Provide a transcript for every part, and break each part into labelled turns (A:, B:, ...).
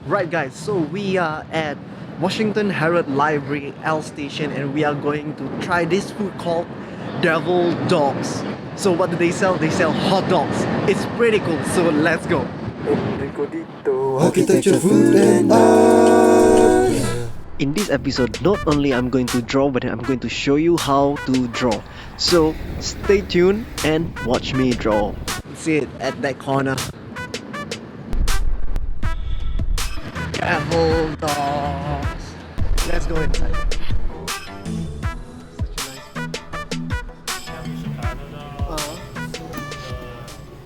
A: Right guys, so we are at Washington Herald Library L Station and we are going to try this food called Devil Dogs. So what do they sell? They sell hot dogs. It's pretty cool, so let's go. Hendrikodito,
B: Architecture, food and art.
A: In this episode, not only I'm going to draw, but I'm going to show you how to draw. So stay tuned and watch me draw. See it at that corner. Devil Dogs. Let's go inside.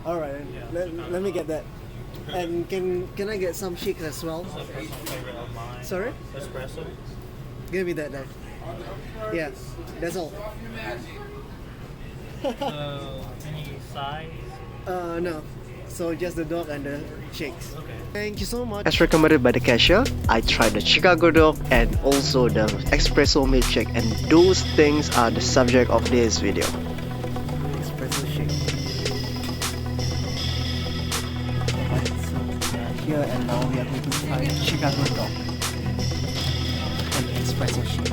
A: Alright, let me get that. And can I get some shakes as well? Sorry?
C: Espresso?
A: Give me that then. Yeah, that's all.
C: Any size?
A: No. So just the dog and the shakes.
C: Okay.
A: Thank you so much. As recommended by the cashier, I tried the Chicago dog and also the espresso milkshake, and those things are the subject of this video. Espresso shake. Alright, so we are here and now we are going to try the Chicago dog and espresso shake.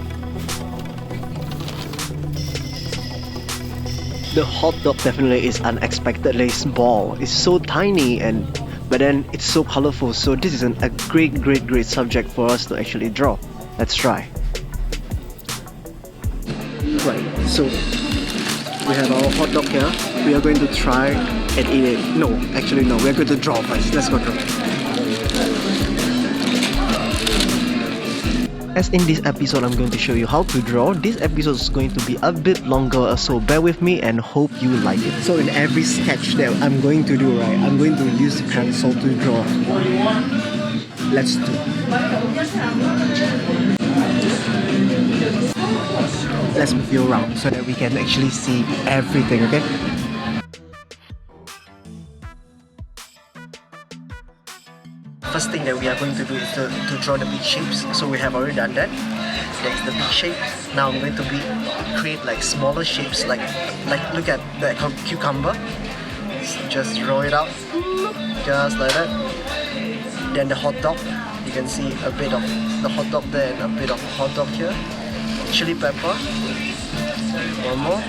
A: The hot dog definitely is unexpectedly small. It's so tiny but then it's so colorful. So this is a great subject for us to actually draw. Let's try. Right, so we have our hot dog here. We are going to try and eat it. No, actually no, we are going to draw first. Let's go draw. As in this episode, I'm going to show you how to draw. This episode is going to be a bit longer, so bear with me and hope you like it. So in every sketch that I'm going to do, right, I'm going to use the pencil to draw. Let's do. Let's move you around so that we can actually see everything, okay? First thing that we are going to do is to draw the big shapes. So we have already done that. That's the big shape. Now I'm going to create like smaller shapes, like look at the cucumber. So just draw it out, just like that. Then the hot dog. You can see a bit of the hot dog there and a bit of hot dog here. Chili pepper. One more.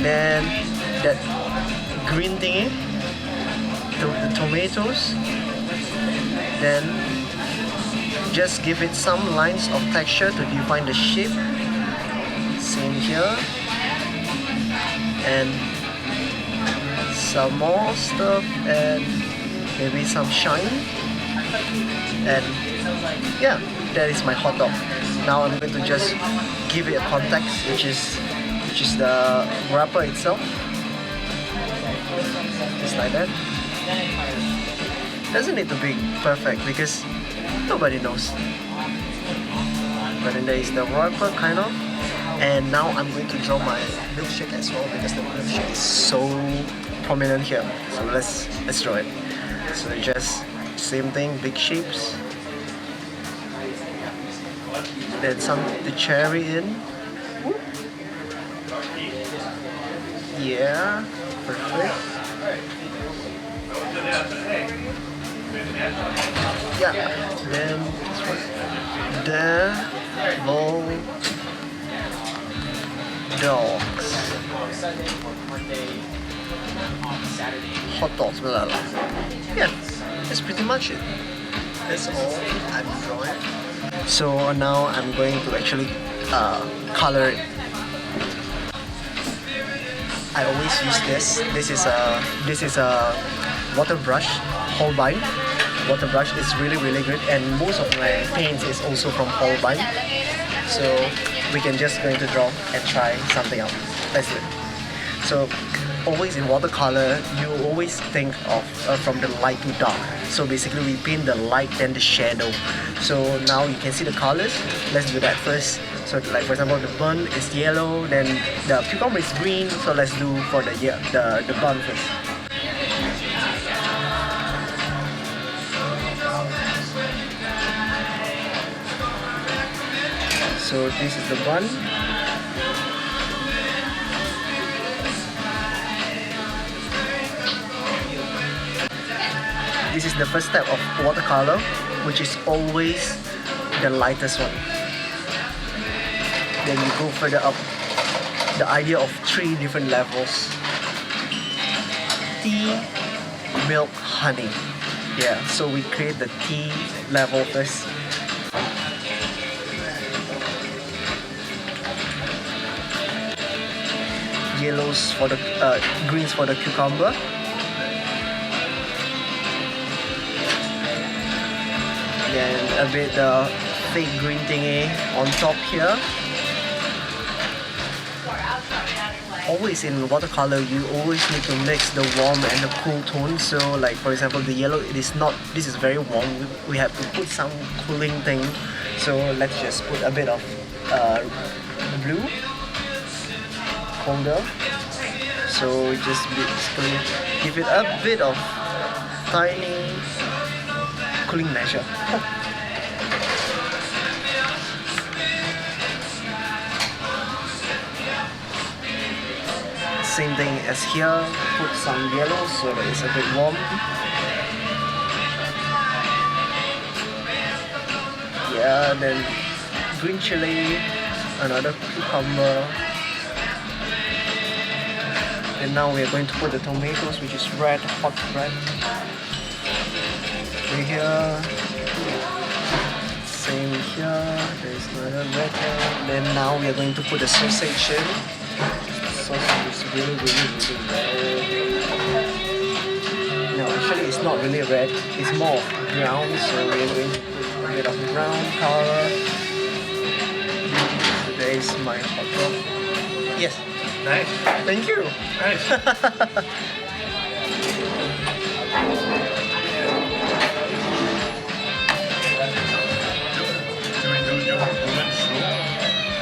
A: Then that green thingy. The tomatoes. Then just give it some lines of texture to define the shape. Same here. And some more stuff and maybe some shine. And yeah, that is my hot dog. Now I'm going to just give it a context, which is the wrapper itself. Just like that. Doesn't need to be perfect because nobody knows. But then there is the wrapper kind of. And now I'm going to draw my milkshake as well because the milkshake is so prominent here. So let's draw it. So just same thing, big shapes. Then the cherry in. Yeah, perfect. Yeah, then Devil Dogs. Hot dogs, blah, blah. Yeah, that's pretty much it. That's all I'm drawing. So now I'm going to actually color it. I always use this. This is a water brush, Holbein. Water brush is really good, and most of my paints is also from Holbein. So we can just going to draw and try something out. Let's do it. So always in watercolor, you always think of from the light to dark. So basically we paint the light and the shadow. So now you can see the colors. Let's do that first. So like for example, the bun is yellow, then the cucumber is green. So let's do for the bun first. So this is the bun. This is the first step of watercolor. which is always the lightest one. Then you go further up. The idea of 3 different levels. Tea, milk, honey. Yeah, so we create the tea level first. Yellows for the greens for the cucumber. Then a bit fake green thingy on top here. Always in watercolor, you always need to mix the warm and the cool tone. So like for example, the yellow, this is very warm. We have to put some cooling thing. So let's just put a bit of blue, colder. So just basically give it a bit of tiny cooling measure. Same thing as here, put some yellow so that it's a bit warm. Yeah, then green chili, another cucumber. And now we are going to put the tomatoes, which is red, hot red. Right here. Same here, there's another red here. Then now we are going to put the sausage in. Sausage is really red. No, actually it's not really red, it's more of brown, so we are going to put a bit of brown color. Today is my hot dog. Yes.
C: Nice.
A: Thank you.
C: Nice.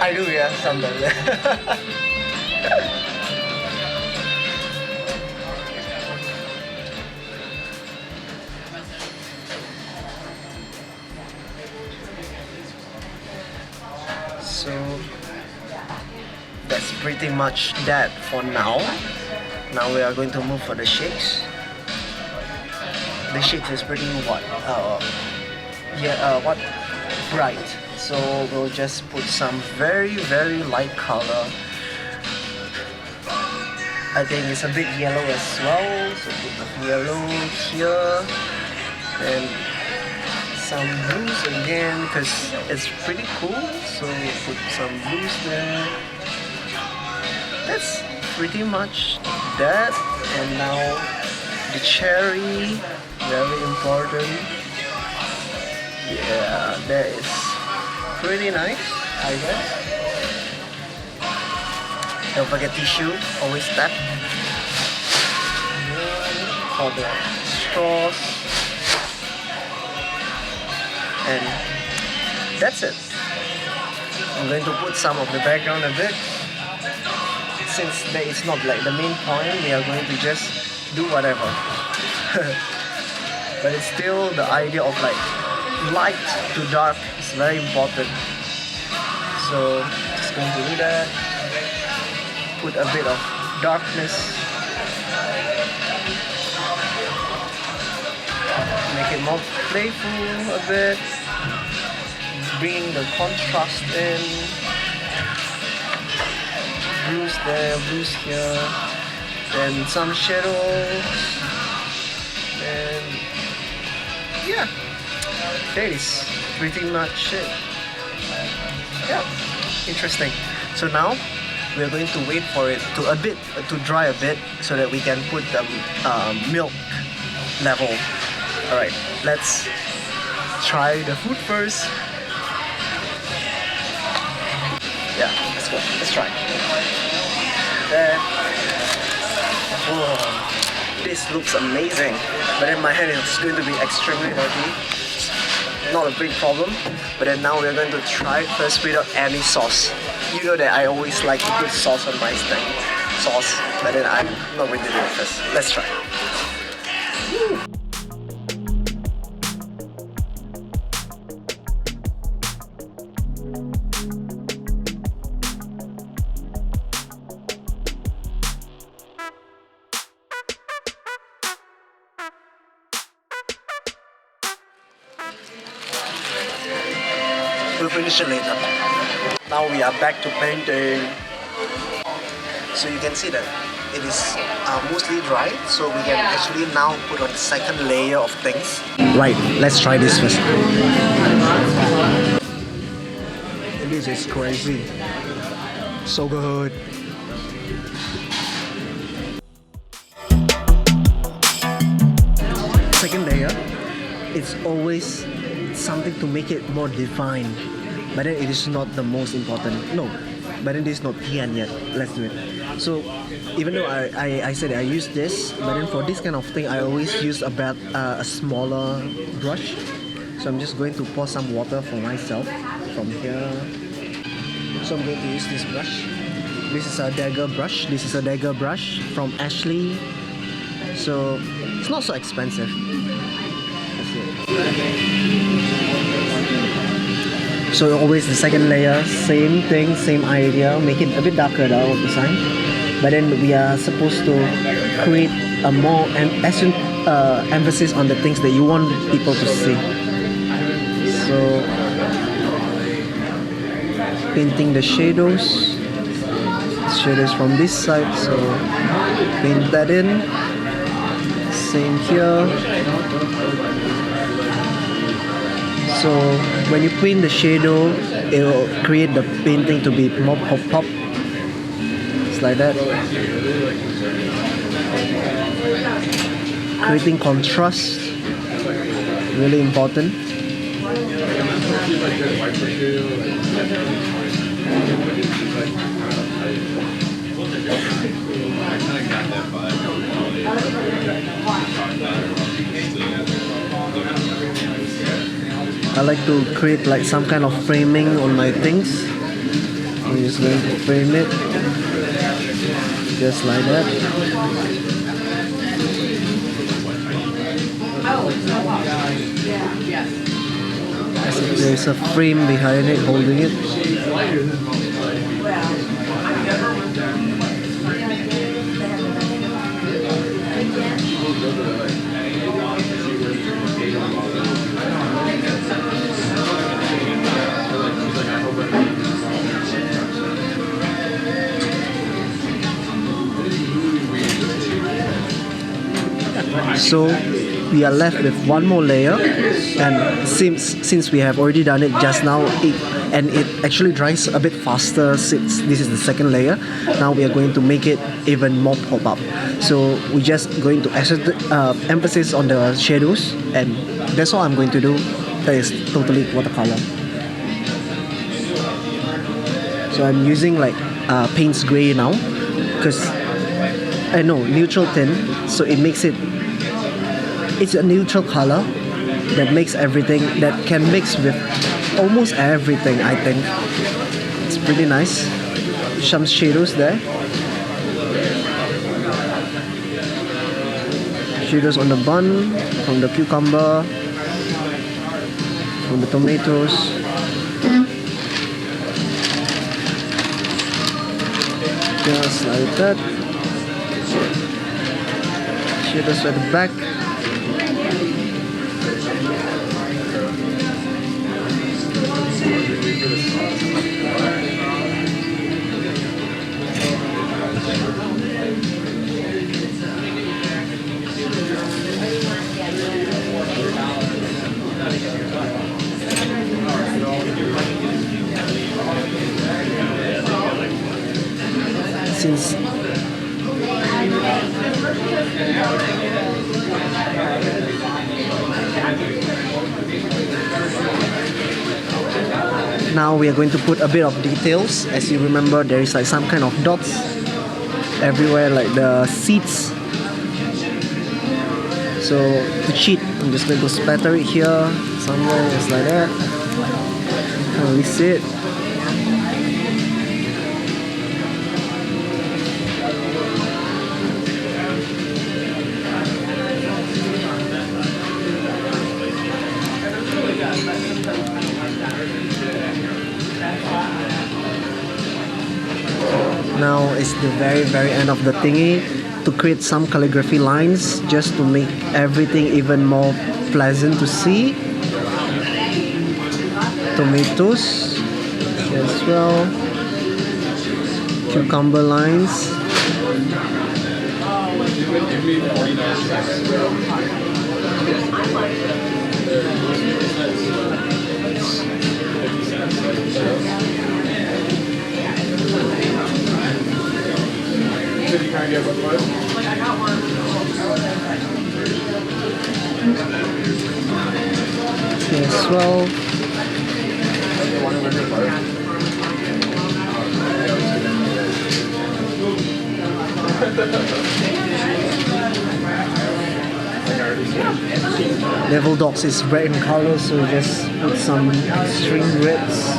A: I do, yeah, sometimes. So that's pretty much that for now. Now we are going to move for the shakes. The shakes is pretty bright. So we'll just put some very light color. I think it's a bit yellow as well. So put the yellow here and some blues again because it's pretty cool. So put some blues there. That's pretty much that. And now the cherry, very important. Yeah, that is pretty nice, I guess. Don't forget tissue, always tap. For the straws. And that's it. I'm going to put some of the background a bit. Since that is not like the main point, we are going to just do whatever. But it's still the idea of like light to dark is very important. So just going to do that. Put a bit of darkness. Make it more playful a bit. Bring the contrast in. Blues there, blues here. Then some shadows. And yeah, that is pretty much it. Yeah, interesting. So now we're going to wait for it to dry a bit so that we can put the milk level. Alright, let's try the food first. Yeah, let's go. Let's try. There. Whoa, this looks amazing. But then my hand is going to be extremely dirty. Not a big problem. But then now we're going to try it first without any sauce. You know that I always like to put sauce on my sauce. But then I'm not going to do it first. Let's try. Woo. We'll finish it later. Now we are back to painting. So you can see that it is mostly dry, so we can actually now put on the second layer of things. Right, let's try this first. This is crazy. So good. Second layer, it's always something to make it more defined, but then it is not the most important. No, but then this is not the end yet. Let's do it. So even though I said I use this, but then for this kind of thing I always use a smaller brush. So I'm just going to pour some water for myself from here. So I'm going to use this brush. This is a dagger brush. This is a dagger brush from Ashley. So it's not so expensive. That's it. So always the second layer, same thing, same idea. Make it a bit darker though of the sign. But then we are supposed to create a more emphasis on the things that you want people to see. So painting the shadows from this side, so paint that in. Same here. So when you paint the shadow, it will create the painting to be more pop. It's like that. Creating contrast, really important. I like to create like some kind of framing on my things. I'm just going to frame it just like that. As if there's a frame behind it holding it. So we are left with one more layer, and since we have already done it just now, it actually dries a bit faster since this is the second layer. Now we are going to make it even more pop up. So we're just going to emphasis on the shadows, and that's all I'm going to do. That is totally watercolor. So I'm using like Payne's Gray now, because neutral tint. So it makes it. It's a neutral color that makes everything, that can mix with almost everything, I think. It's pretty nice. Some shadows there. Shadows on the bun, from the cucumber, from the tomatoes. Just like that. Shadows at the back. Since now we are going to put a bit of details. As you remember, there is like some kind of dots everywhere, like the seeds. So to cheat, I'm just going to splatter it here somewhere, just like that. Can't really see it. Now it's the very end of the thingy, to create some calligraphy lines just to make everything even more pleasant to see. tomatoes as well, cucumber lines. As well. Devil Dogs is red in color, so just put some extreme reds.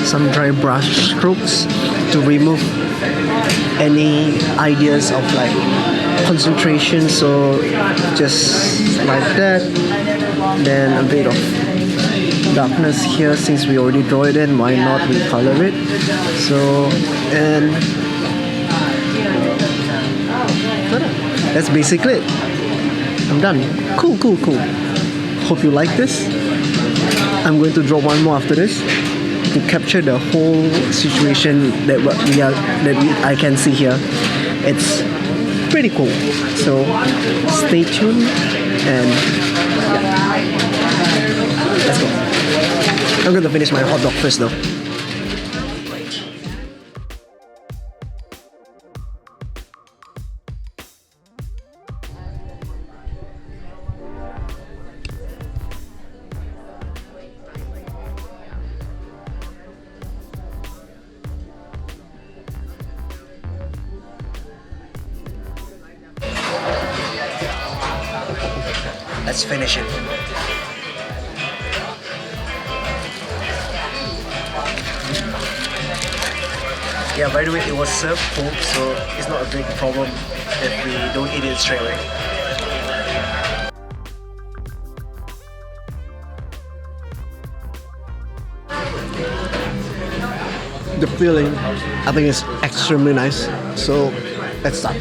A: Some dry brush strokes to remove any ideas of like concentration, so just like that. Then a bit of darkness here, since we already draw it in, why not recolor it? So, and that's basically it. I'm done. Cool. Hope you like this. I'm going to draw one more after this to capture the whole situation that I can see here. It's pretty cool. So stay tuned and yeah. Let's go. I'm going to finish my hot dog first though. Let's finish it. Yeah, by the way, it was served cold, so it's not a big problem if we don't eat it straight away. The feeling, I think, is extremely nice. So let's start.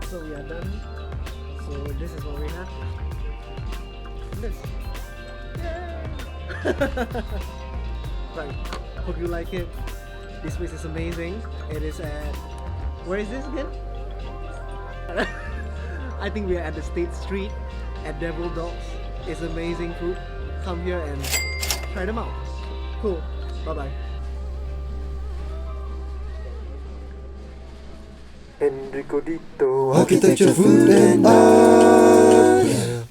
A: So we are done. So this is what we have. This. Yay! Right. Hope you like it. This place is amazing. It is at, where is this again? I think we are at the State Street at Devil Dogs. It's amazing food. Come here and try them out. Cool. Bye bye.
B: Hendrikodito, architecture, food and art.